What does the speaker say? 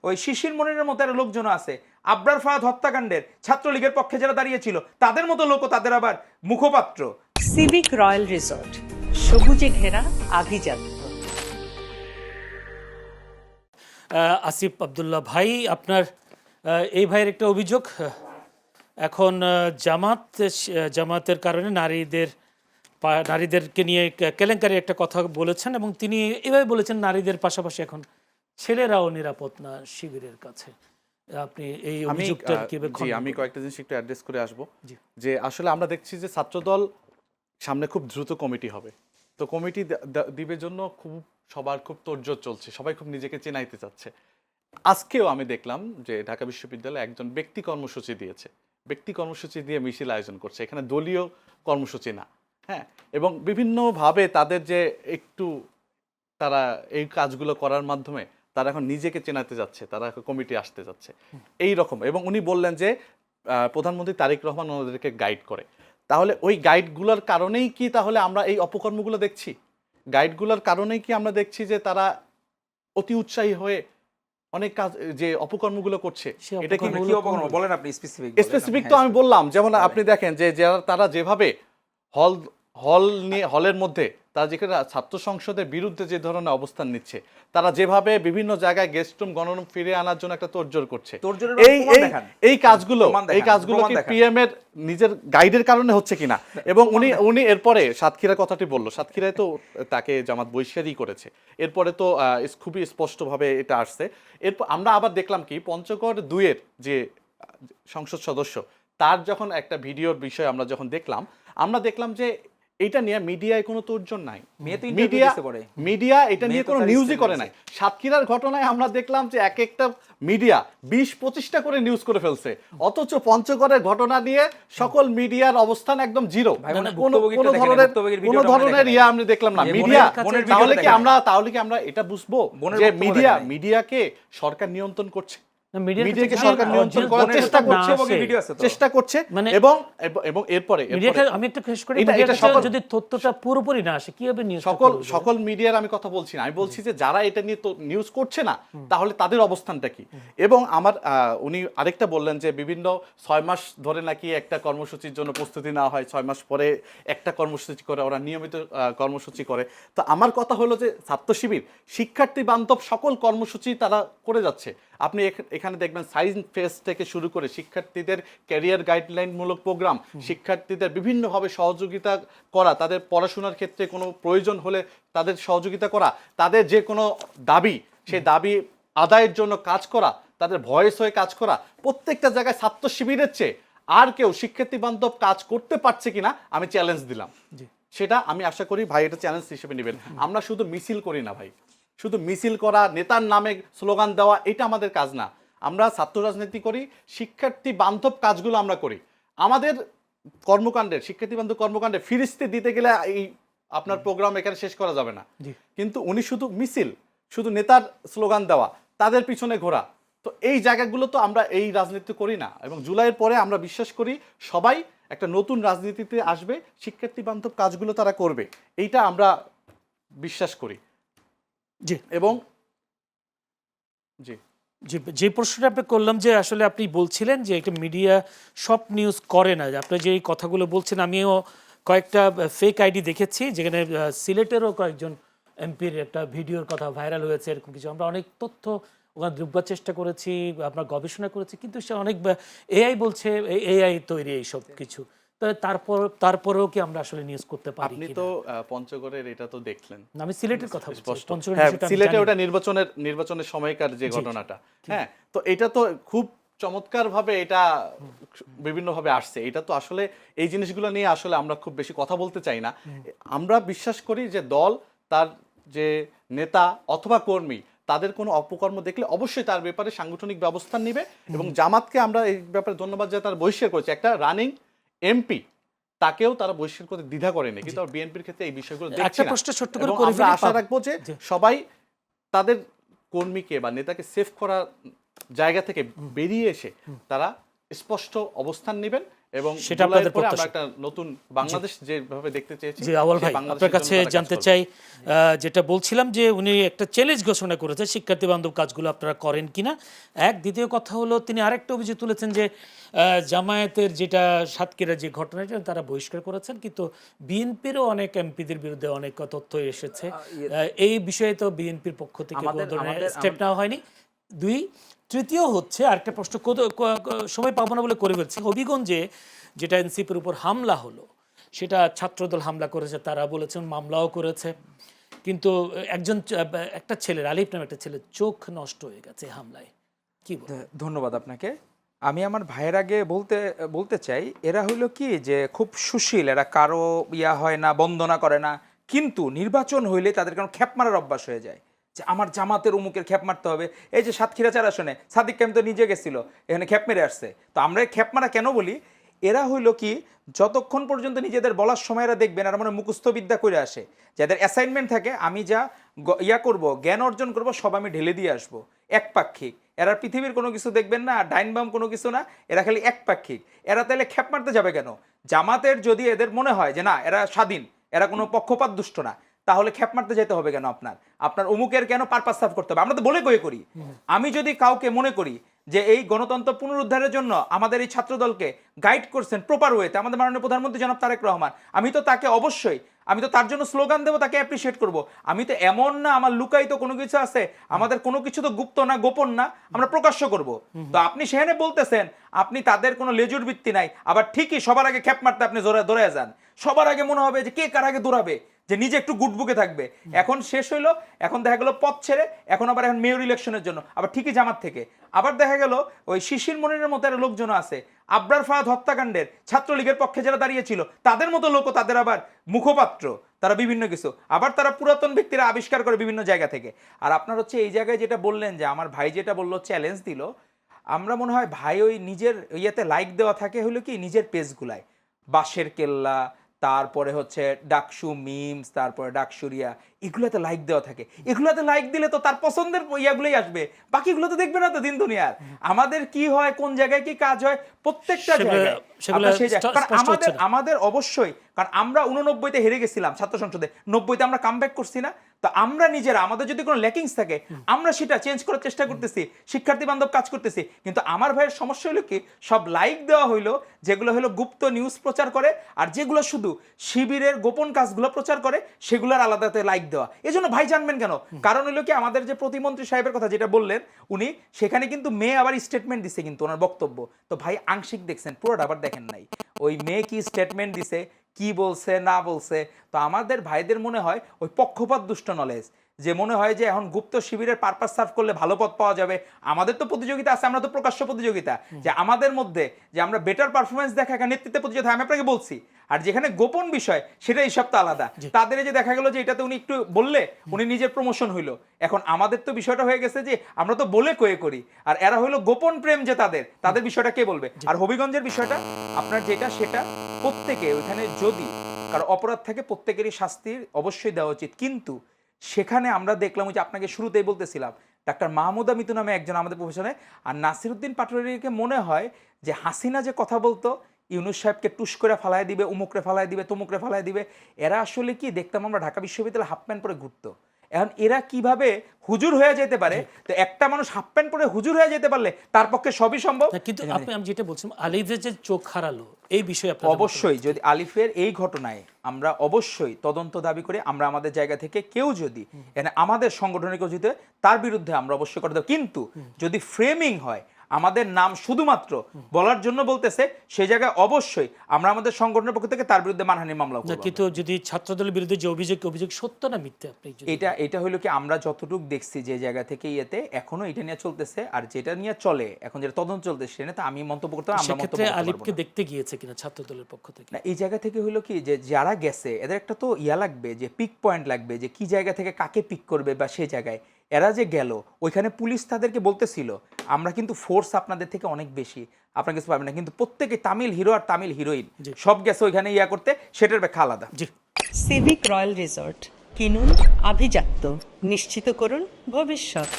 ওই শিশির মনিরের মতো একটা লোকজন আছে, আবরার ফাহাদ হত্যাকাণ্ডের ছাত্রলীগের পক্ষে যারা দাঁড়িয়েছিল তাদের মতো লোকও তাদের আবার মুখপাত্র। সিভিক রয়্যাল রিসর্ট, সবুজে ঘেরা আভিজাত্য। আসিফ আব্দুল্লাহ ভাই, আপনার এই ভাইয়ের একটা অভিযোগ, এখন জামাতের কারণে নারীদেরকে নিয়ে কেলেঙ্কারি একটা কথা বলেছেন, এবং তিনি এভাবে বলেছেন নারীদের পাশাপাশি এখন ছেলেরাও নিরাপদ না শিবিরের কাছে। আপনি এই অভিযোগটা কিভাবে? আমি কয়েকটা জিনিস একটু অ্যাড্রেস করে আসবো। যে আসলে আমরা দেখছি যে ছাত্রদল সামনে খুব দ্রুত কমিটি হবে, তো কমিটি দিবের জন্য সবার খুব তোড়জোড় চলছে, সবাই খুব নিজেকে চেনাইতে চাচ্ছে। আজকেও আমি দেখলাম যে ঢাকা বিশ্ববিদ্যালয়ে একজন ব্যক্তি কর্মসূচি দিয়েছে, ব্যক্তি কর্মসূচি দিয়ে মিছিল আয়োজন করছে, এখানে দলীয় কর্মসূচি না। হ্যাঁ, এবং বিভিন্নভাবে তাদের যে একটু তারা এই কাজগুলো করার মাধ্যমে তারা এখন নিজেকে চেনাতে যাচ্ছে, তারা এখন কমিটি আসতে যাচ্ছে এই রকম। এবং উনি বললেন যে প্রধানমন্ত্রী তারেক রহমান ওনাদেরকে গাইড করে, তাহলে ওই গাইডগুলোর কারণেই কি তাহলে আমরা এই অপকর্মগুলো দেখছি? গাইডগুলোর কারণেই কি আমরা দেখছি যে তারা অতি উৎসাহী হয়ে অনেক কাজ যে অপকর্মগুলো করছে? এটা কি অপকর্ম বলেন আপনি স্পেসিফিক? তো আমি বললাম, যেমন আপনি দেখেন যে তারা যেভাবে হলের মধ্যে তারা যেখানে ছাত্র সংসদের বিরুদ্ধে যে ধরনের অবস্থান নিচ্ছে, তারা যেভাবে বিভিন্ন জায়গায় গেস্ট রুম গণরুম ফিরিয়ে আনার জন্য একটা তোড়জোড় করছে, এই কাজগুলো কি পিএম এর নিজের গাইডের কারণে হচ্ছে কিনা? এবং উনি এরপরে সাতক্ষীরার কথাটি বললো, সাতক্ষীরায় তো তাকে জামাত বহিষ্কারই করেছে, এরপরে তো খুবই স্পষ্টভাবে এটা আসছে। এরপর আমরা আবার দেখলাম কি পঞ্চগড় 2-এর যে সংসদ সদস্য, তার যখন একটা ভিডিওর বিষয় আমরা যখন দেখলাম, আমরা দেখলাম যে এটা নিয়ে মিডিয়ায় কোনো তোড়জোড় নাই, মিডিয়া এটা নিয়ে কোনো নিউজই করে নাই। সাতক্ষীরার ঘটনায় আমরা দেখলাম যে এক একটা মিডিয়া 20-25টা করে নিউজ করে ফেলছে, অথচ পঞ্চগড়ের ঘটনা নিয়ে সকল মিডিয়ার অবস্থান একদম জিরো, কোনো ধরনের ইয়া আমি দেখলাম না মিডিয়া। তাহলে কি আমরা এটা বুঝবো যে মিডিয়াকে সরকার নিয়ন্ত্রণ করছে, মিডিয়াকে সরকার নিয়ন্ত্রণ করার চেষ্টা করছে। এবং এরপরে আমি একটু শেষ করি, যদি তথ্যটা পুরোপুরি না আসে কিভাবে নিউজ? সকল মিডিয়ার আমি কথা বলছি না, আমি বলছি যে যারা এটা নিয়ে তো নিউজ করছে না, তাহলে তাদের অবস্থানটা কি? এবং আমার উনি আরেকটা বললেন যে বিভিন্ন 6 মাস ধরে নাকি একটা কর্মসূচির জন্য প্রস্তুতি নেওয়া হয়, 6 মাস পরে একটা কর্মসূচি করে, ওরা নিয়মিত কর্মসূচি করে। তো আমার কথা হলো যে ছাত্র শিবির শিক্ষার্থী বান্ধব সকল কর্মসূচি তারা করে যাচ্ছে। আপনি এখানে দেখবেন সায়েন্স ফেস্ট থেকে শুরু করে শিক্ষার্থীদের ক্যারিয়ার গাইডলাইনমূলক প্রোগ্রাম, শিক্ষার্থীদের বিভিন্নভাবে সহযোগিতা করা, তাদের পড়াশোনার ক্ষেত্রে কোনো প্রয়োজন হলে তাদের সহযোগিতা করা, তাদের যে কোনো দাবি সেই দাবি আদায়ের জন্য কাজ করা, তাদের ভয়েস হয়ে কাজ করা, প্রত্যেকটা জায়গায় ছাত্র শিবিরের চেয়ে আর কেউ শিক্ষার্থী বান্ধব কাজ করতে পারছে কিনা আমি চ্যালেঞ্জ দিলাম। সেটা আমি আশা করি ভাই এটা চ্যালেঞ্জ হিসেবে নেবেন। আমরা শুধু মিছিল করি না ভাই, শুধু মিছিল করা, নেতার নামে স্লোগান দেওয়া, এটা আমাদের কাজ না। আমরা ছাত্র রাজনীতি করি, শিক্ষার্থী বান্ধব কাজগুলো আমরা করি। আমাদের কর্মকাণ্ডের, শিক্ষার্থী বান্ধব কর্মকাণ্ডে ফিরিস্তি দিতে গেলে এই আপনার প্রোগ্রাম এখানে শেষ করা যাবে না। কিন্তু উনি শুধু মিছিল, শুধু নেতার স্লোগান দেওয়া, তাদের পিছনে ঘোরা, তো এই জায়গাগুলো তো আমরা এই রাজনীতি করি না। এবং জুলাইয়ের পরে আমরা বিশ্বাস করি সবাই একটা নতুন রাজনীতিতে আসবে, শিক্ষার্থী বান্ধব কাজগুলো তারা করবে, এইটা আমরা বিশ্বাস করি। এবং যে প্রশ্নটা আপনি করলাম যে আসলে আপনি বলছিলেন যে একটা মিডিয়া সব নিউজ করে না, আপনি যে এই কথাগুলো বলছেন, আমিও কয়েকটা ফেক আইডি দেখেছি যেখানে সিলেটেরও কয়েকজন এমপির একটা ভিডিওর কথা ভাইরাল হয়েছে, এরকম কিছু। আমরা অনেক তথ্য ওখানে দ্রব্যার চেষ্টা করেছি, আপনার গবেষণা করেছি, কিন্তু সে অনেক এআই বলছে এআই তৈরি এইসব কিছু। তারপরেও কি আমরা আসলে নিউজ করতে পারি? আপনি তো পঞ্চগড়ের এটা তো দেখলেন, আমি সিলেটের কথা বলছি, সিলেটে ওটা নির্বাচনের সময়কার যে ঘটনাটা, হ্যাঁ, তো এটা তো খুব চমৎকার ভাবে এটা বিভিন্ন ভাবে আসছে। এটা তো আসলে এই জিনিসগুলো নিয়ে আসলে আমরা খুব বেশি কথা বলতে চাই না। আমরা বিশ্বাস করি যে দল তার যে নেতা অথবা কর্মী তাদের কোনো অপকর্ম দেখলে অবশ্যই তার ব্যাপারে সাংগঠনিক ব্যবস্থা নেবে। এবং জামাতকে আমরা এই ব্যাপারে ধন্যবাদ যে তারা বহিষ্কার করেছে, একটা রানিং এমপি তাকেও তারা বহিষ্কার করতে দ্বিধা করেনি, কিন্তু বিএনপির ক্ষেত্রে এই বিষয়গুলো দেখছি না। আমরা আশা রাখবো যে সবাই তাদের কর্মীকে বা নেতাকে সেফ করার জায়গা থেকে বেরিয়ে এসে তারা স্পষ্ট অবস্থান নেবেন এবং সেটা জুলাইয়ের আপনাদের পরে আমরা প্রত্যাশা। একটা নতুন বাংলাদেশ যেভাবে দেখতে চেয়েছি জি আওয়াল সেই ভাই বাংলাদেশের আপনার কাছে জন্য তারা কাজ জানতে করবে। চাই যেটা বলছিলাম যে উনি একটা চ্যালেঞ্জ ঘোষণা করেছে শিক্ষার্থী বান্ধব কাজগুলো আপনারা করেন কিনা। দ্বিতীয় কথা হলো তিনি আরেকটা অভিযোগ তুলেছেন যে জামায়াতের যেটা সাতক্ষীরা যে ঘটনাটা তারা বহিষ্কার করেছেন, কিন্তু বিএনপিরও অনেক এমপিদের বিরুদ্ধে অনেক তথ্য এসেছে। এই বিষয়ে তো বিএনপির পক্ষ থেকে কোনো ধরনের স্টেপ নেওয়া হয়নি। তৃতীয় হচ্ছে আরেকটা প্রশ্ন সময় পাবো না বলে করে ফেলছি। হবিগঞ্জে যেটা এনসিপির উপর হামলা হলো সেটা ছাত্রদল হামলা করেছে, তারা বলেছেন মামলাও করেছে, কিন্তু একটা ছেলের আলিফ নামে একটা ছেলের চোখ নষ্ট হয়ে গেছে হামলায়। কি ধন্যবাদ আপনাকে। আমি আমার ভাইয়ের আগে বলতে চাই, এরা হইলো কি যে খুব সুশীল, এরা কারো ইয়া হয় না, বন্দনা করে না, কিন্তু নির্বাচন হইলে তাদের কারণ খ্যাপ মারার অভ্যাস হয়ে যায় যে আমার জামাতের অমুকের খ্যাপ মারতে হবে। এই যে সাতক্ষীরা 4 আসনে সাদিক কাইম তো নিজে গেছিল, এখানে খ্যাপ মেরে আসছে। তো আমরা খ্যাপ মারা কেন বলি, এরা হইলো কি যতক্ষণ পর্যন্ত নিজেদের বলার সময় এরা দেখবেন আর মানে মুখস্থ বিদ্যা করে আসে, যাদের অ্যাসাইনমেন্ট থাকে আমি যা ইয়া করব, জ্ঞান অর্জন করব, সব আমি ঢেলে দিয়ে আসবো, একপাক্ষিক। এরা পৃথিবীর কোনো কিছু দেখবেন না, ডাইন বাম কোনো কিছু না, এরা খালি একপাক্ষিক। এরা তাহলে খ্যাপ মারতে যাবে কেন? জামাতের যদি এদের মনে হয় যে না এরা স্বাধীন, এরা কোনো পক্ষপাত দুষ্ট না, তাহলে খ্যাপ মারতে যেতে হবে কেন? আপনার অমুকের কেন পারপাস সার্ভ করতে হবে? আমরা তো বলে করি। আমি যদি কাউকে মনে করি যে এই গণতন্ত্র পুনরুদ্ধারের জন্য আমাদের এই ছাত্রদলকে গাইড করছেন প্রপার ওয়েতে আমাদের মাননীয় প্রধানমন্ত্রী জনাব তারেক রহমান, আমি তো তাকে অবশ্যই তার জন্য স্লোগান দেবো, তাকে অ্যাপ্রিসিয়েট করব। আমি তো এমন না আমার লুকায়িত কোনো কিছু আছে, আমাদের কোনো কিছু তো গুপ্ত না, গোপন না, আমরা প্রকাশ্য করব। তো আপনি সেখানে বলতেছেন আপনি তাদের কোনো লেজুর ভিত্তি নাই, আবার ঠিকই সবার আগে খ্যাপ মারতে আপনি দৌড়ে যান। সবার আগে মনে হবে যে কে কার আগে দৌড়াবে, যে নিজে একটু গুটবুকে থাকবে। এখন শেষ হইলো, এখন দেখা গেল পথ ছেড়ে এখন মেয়র ইলেকশনের জন্য আবার ঠিকই জামাত থেকে আবার দেখা গেল ওই শিশির মনিরের মতো একটা লোকজন আছে, আবরার ফাহাদ হত্যাকাণ্ডের ছাত্রলীগের পক্ষে যারা দাঁড়িয়েছিল তাদের মতো লোকও তাদের আবার মুখপাত্র, তারা বিভিন্ন কিছু আবার তারা পুরাতন ব্যক্তিরা আবিষ্কার করে বিভিন্ন জায়গা থেকে। আর আপনার হচ্ছে এই জায়গায় যেটা বললেন যে আমার ভাই যেটা বললো চ্যালেঞ্জ দিল, আমরা মনে হয় ভাই ওই নিজের ইয়েতে লাইক দেওয়া থাকে হলো কি নিজের পেজগুলায়, বাঁশের কেল্লা, তারপরে হচ্ছে ডাকসু মিমস, তারপরে ডাকসুরিয়া, এগুলোতে লাইক দেওয়া থাকে। এগুলোতে লাইক দিলে তো তার পছন্দের ইয়াগুলোই আসবে, বাকিগুলো তো দেখবে না তো দিন দুনিয়ার। আমাদের কি হয়, কোন জায়গায় কি কাজ হয়, প্রত্যেকটা জায়গায় আমাদের অবশ্যই, কারণ আমরা 89-তে হেরে গেছিলাম ছাত্র সংসদে, 90-তে আমরা কামব্যাক করছি না। তো আমরা নিজেরা আমাদের যদি কোনো ল্যাকিংস থাকে আমরা সেটা চেঞ্জ করার চেষ্টা করতেছি, শিক্ষার্থী বান্ধব কাজ করতেছি। কিন্তু আমার ভাইয়ের সমস্যা হলো কি সব লাইক দেওয়া হইলো যেগুলো হলো গুপ্ত নিউজ প্রচার করে, আর যেগুলো শুধু শিবিরের গোপন কাজগুলো প্রচার করে সেগুলোর আলাদাতে লাইক দেওয়া। এজন্য ভাই জানবেন কেন, কারণ হলো কি আমাদের যে প্রতিমন্ত্রী সাহেবের কথা যেটা বললেন উনি, সেখানে কিন্তু মেয়ে আবার স্টেটমেন্ট দিছে, কিন্তু ওনার বক্তব্য তো ভাই আংশিক দেখছেন, পুরোটা আবার দেখেন নাই। ওই মেয়ে কি স্টেটমেন্ট দিছে, কি বলছে না বলছে, তো আমাদের ভাইদের মনে হয় ওই পক্ষপাত দুষ্ট নলেজ, যে মনে হয় যে এখন গুপ্ত শিবিরের পারপাস সার্ভ করলে ভালো পথ পাওয়া যাবে। আমাদের তো প্রতিযোগিতা আছে, আমরা তো প্রকাশ্য প্রতিযোগিতা, যে আমাদের মধ্যে যে আমরা বেটার পারফরমেন্স দেখা, নেতৃত্বে প্রতিযোগিতা আমি আপনাকে বলছি। আর যেখানে গোপন বিষয় সেটা এই সপ্তাহ আলাদা। তাদের যে দেখা গেল যে এটাতে উনি একটু বললে উনি নিজের প্রমোশন হইলো। এখন আমাদের তো বিষয়টা হয়ে গেছে যে আমরা তো বলে করি, আর এরা হইলো গোপন প্রেম, যে তাদের বিষয়টা কে বলবে। আর হবিগঞ্জের বিষয়টা আপনার যেটা সেটা প্রত্যেকে ওইখানে যদি কারো অপরাধ থাকে প্রত্যেকেরই শাস্তি অবশ্যই দেওয়া উচিত, কিন্তু সেখানে আমরা দেখলাম যে আপনাকে শুরুতেই বলতেছিলাম ডাক্তার মাহমুদা মিতু নামে একজন আমাদের প্রফেশনে, আর নাসিরউদ্দিন পাটোয়ারিকে মনে হয় যে হাসিনা যে কথা বলতো ইউনুস সাহেবকে টুস করে ফালায় দিবে, উমুকরে ফালায় দিবে, তমুকরে ফালায় দিবে, এরা আসলে কি দেখতাম আমরা ঢাকা বিশ্ববিদ্যালয়ে হাফ প্যান্ট পরে ঘুরতো। এখন এরা কিভাবে হুজুর হয়ে যেতে পারে? তো একটা মানুষ হাফ প্যান্ট পরে হুজুর হয়ে যেতে পারলে তার পক্ষে সবই সম্ভব। কিন্তু আমি যেটা বলছিলাম আলিফের যে চোখ হারালো এই বিষয়ে অবশ্যই যদি আলিফের এই ঘটনায় আমরা অবশ্যই তদন্ত দাবি করে আমরা আমাদের জায়গা থেকে কেউ যদি আমাদের সংগঠনের কেউ যদি তার বিরুদ্ধে আমরা অবশ্যই করে দেব, কিন্তু যদি ফ্রেমিং হয় আমাদের নাম শুধুমাত্র বলার জন্য বলতেছে সেই জায়গায় অবশ্যই আমরা আমাদের সংগঠনের পক্ষ থেকে তার বিরুদ্ধে মানহানির মামলা করব। কিন্তু যদি ছাত্রদলের বিরুদ্ধে যে অভিযোগ সত্য না মিথ্যা, আপনি এটা হলো কি আমরা যতটুকু দেখছি যে জায়গা থেকে ইয়েতে এখনো এটা নিয়ে চলতেছে, আর যেটা নিয়ে চলে এখন যেটা তদন্ত চলতেছে সেটা তো আমি মন্তব্য করতে আমরা মন্তব্য করতে পারবো না। আলিফকে দেখতে গিয়েছে কিনা ছাত্রদলের পক্ষ থেকে না, এই জায়গা থেকে হলো কি যে যারা গেছে এদের একটা তো ইয়া লাগবে, যে পিক পয়েন্ট লাগবে, যে কি জায়গা থেকে কাকে পিক করবে, বা সেই জায়গায় এরা যে গেল ওইখানে পুলিশ তাদেরকে বলতেছিল আমরা কিন্তু ফোর্স আপনাদের থেকে অনেক বেশি, আপনার কিছু পাবেন না, কিন্তু প্রত্যেকে তামিল হিরো আর তামিল হিরোইন সব গেছে ওইখানে ইয়া করতে, সেটার ব্যাখ্যা আলাদা। সিভিক রয়্যাল রিসর্ট, কিনুন আভিজাত্য, নিশ্চিত করুন ভবিষ্যৎ।